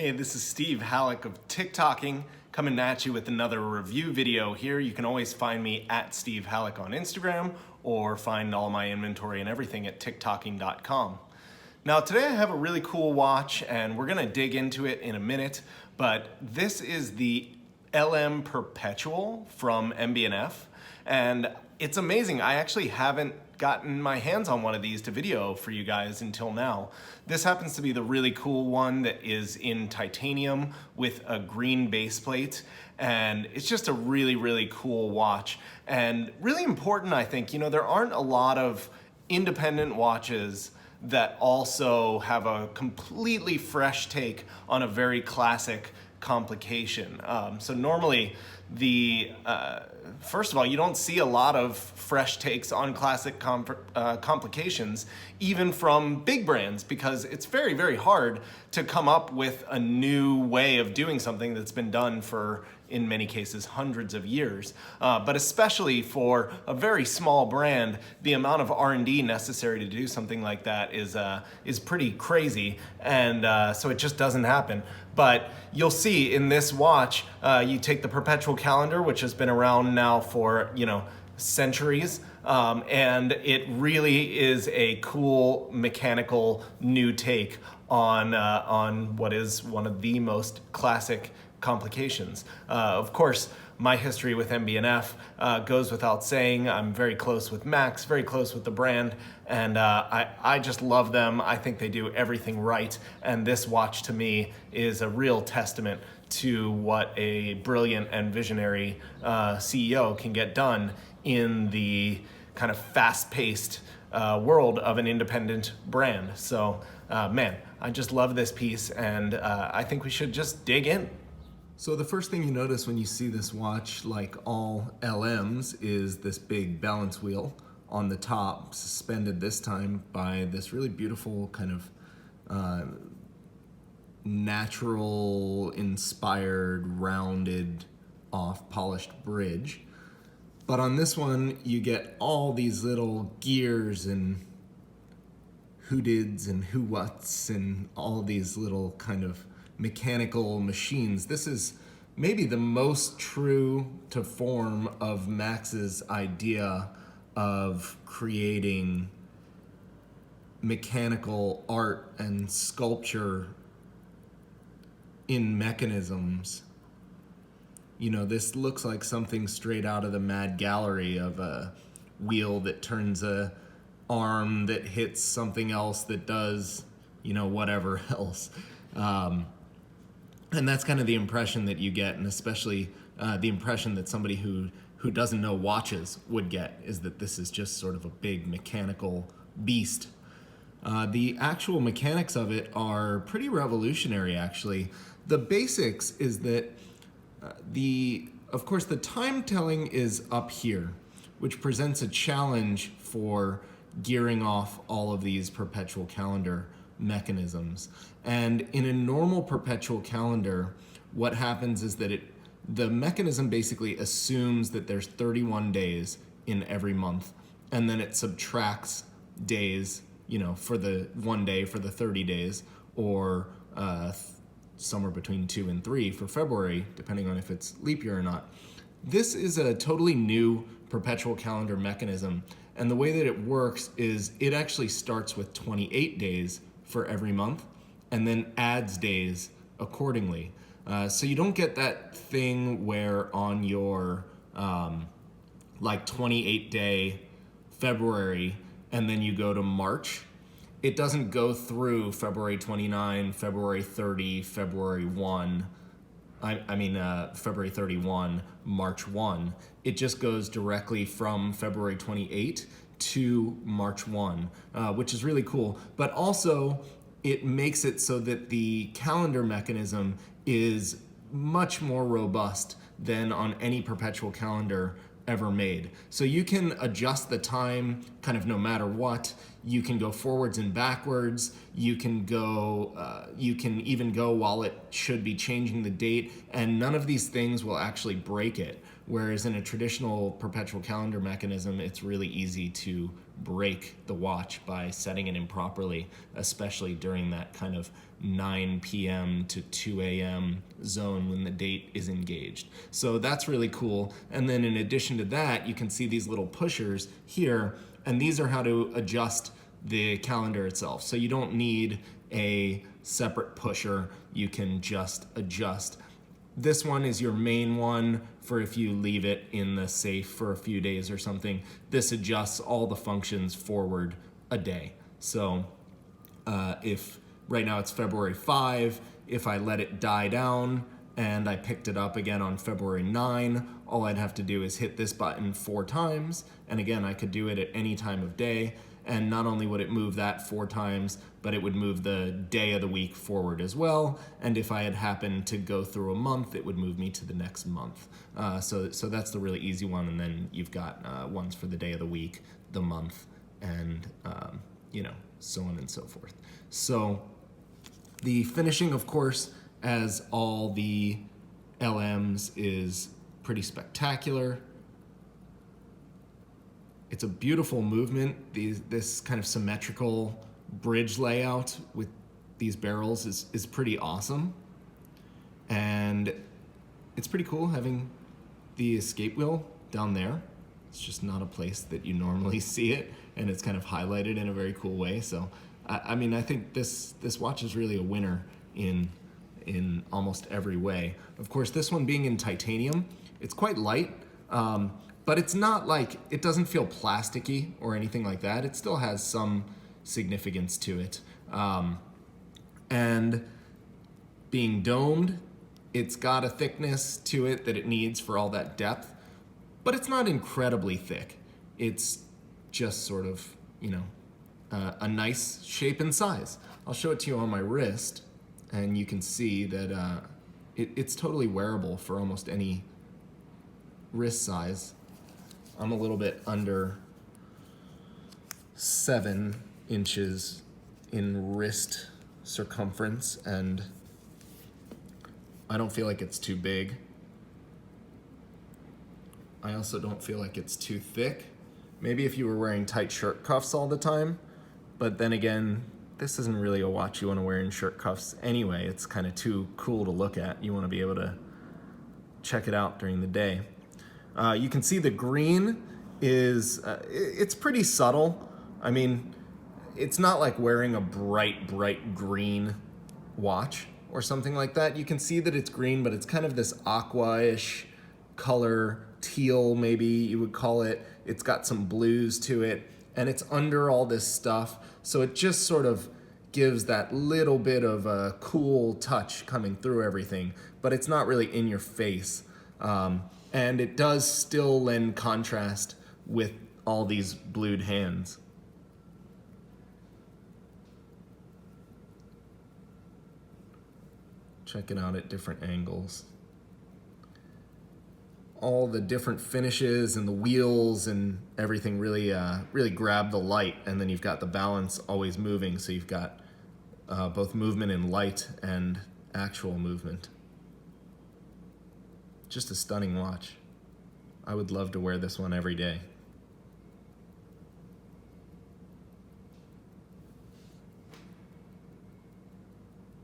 Hey, this is Steve Halleck of TickTocking coming at you with another review video here. You can always find me at Steve Halleck on Instagram or find all my inventory and everything at TickTocking.com. Now today I have a really cool watch and we're gonna dig into it in a minute, but this is the LM Perpetual from MB&F and it's amazing. I actually haven't gotten my hands on one of these to video for you guys until now. This happens to be the really cool one that is in titanium with a green base plate, and it's just a really cool watch and really important. I think, you know, there aren't a lot of independent watches that also have a completely fresh take on a very classic complication. So normally first of all, you don't see a lot of fresh takes on classic complications, even from big brands, because it's very hard to come up with a new way of doing something that's been done for, in many cases, hundreds of years. But especially for a very small brand, the amount of R&D necessary to do something like that is pretty crazy, and so it just doesn't happen. But you'll see in this watch, you take the Perpetual calendar, which has been around now for, you know, centuries, and it really is a cool mechanical new take on what is one of the most classic complications. Of course, my history with MB&F goes without saying. I'm very close with Max, very close with the brand, and I just love them. I think they do everything right, and this watch to me is a real testament to what a brilliant and visionary CEO can get done in the kind of fast-paced world of an independent brand. So man, I just love this piece, and I think we should just dig in. So the first thing you notice when you see this watch, like all LMs, is this big balance wheel on the top, suspended this time by this really beautiful kind of natural inspired, rounded off polished bridge. But on this one, you get all these little gears and who-dids and who-whats and all these little kind of mechanical machines. This is maybe the most true to form of Max's idea of creating mechanical art and sculpture in mechanisms. You know, this looks like something straight out of the Mad Gallery, of a wheel that turns a arm that hits something else that does, you know, whatever else. And that's kind of the impression that you get, and especially the impression that somebody who doesn't know watches would get, is that this is just sort of a big mechanical beast. The actual mechanics of it are pretty revolutionary, actually. The basics is that of course, the time telling is up here, which presents a challenge for gearing off all of these perpetual calendar mechanisms. And in a normal perpetual calendar, what happens is that the mechanism basically assumes that there's 31 days in every month, and then it subtracts days, you know, for the 1 day for the 30 days, or somewhere between 2 and 3 for February, depending on if it's leap year or not. This is a totally new perpetual calendar mechanism, and the way that it works is it actually starts with 28 days for every month and then adds days accordingly. So you don't get that thing where on your like 28-day February and then you go to March. It doesn't go through February 29, February 30, February 1, February 31, March 1. It just goes directly from February 28 to March 1, which is really cool. But also, it makes it so that the calendar mechanism is much more robust than on any perpetual calendar ever made. So you can adjust the time kind of no matter what. You can go forwards and backwards. You can even go while it should be changing the date, and none of these things will actually break it. Whereas in a traditional perpetual calendar mechanism, it's really easy to break the watch by setting it improperly, especially during that kind of 9 p.m. to 2 a.m. zone when the date is engaged. So that's really cool. And then in addition to that, you can see these little pushers here, and these are how to adjust the calendar itself. So you don't need a separate pusher, you can just adjust. This one is your main one for if you leave it in the safe for a few days or something. This adjusts all the functions forward a day. So if right now it's February 5, if I let it die down and I picked it up again on February 9, all I'd have to do is hit this button 4 times. And again, I could do it at any time of day. And not only would it move that 4 times, but it would move the day of the week forward as well. And if I had happened to go through a month, it would move me to the next month. So that's the really easy one. And then you've got ones for the day of the week, the month, and so on and so forth. So the finishing, of course, as all the LMs, is pretty spectacular. It's a beautiful movement. This kind of symmetrical bridge layout with these barrels is pretty awesome. And it's pretty cool having the escape wheel down there. It's just not a place that you normally see it, and it's kind of highlighted in a very cool way. So, I mean, I think this watch is really a winner in almost every way. Of course, this one being in titanium, it's quite light. But it's not like, it doesn't feel plasticky or anything like that. It still has some significance to it. And being domed, it's got a thickness to it that it needs for all that depth, but it's not incredibly thick. It's just sort of, a nice shape and size. I'll show it to you on my wrist, and you can see that it's totally wearable for almost any wrist size. I'm a little bit under 7 inches in wrist circumference, and I don't feel like it's too big. I also don't feel like it's too thick. Maybe if you were wearing tight shirt cuffs all the time, but then again, this isn't really a watch you want to wear in shirt cuffs anyway. It's kind of too cool to look at. You want to be able to check it out during the day. You can see the green is, it's pretty subtle. I mean, it's not like wearing a bright green watch or something like that. You can see that it's green, but it's kind of this aqua-ish color, teal maybe you would call it. It's got some blues to it, and it's under all this stuff. So it just sort of gives that little bit of a cool touch coming through everything, but it's not really in your face. And it does still lend contrast with all these blued hands. Check it out at different angles. All the different finishes and the wheels and everything really grab the light, and then you've got the balance always moving, so you've got both movement in light and actual movement. Just a stunning watch. I would love to wear this one every day.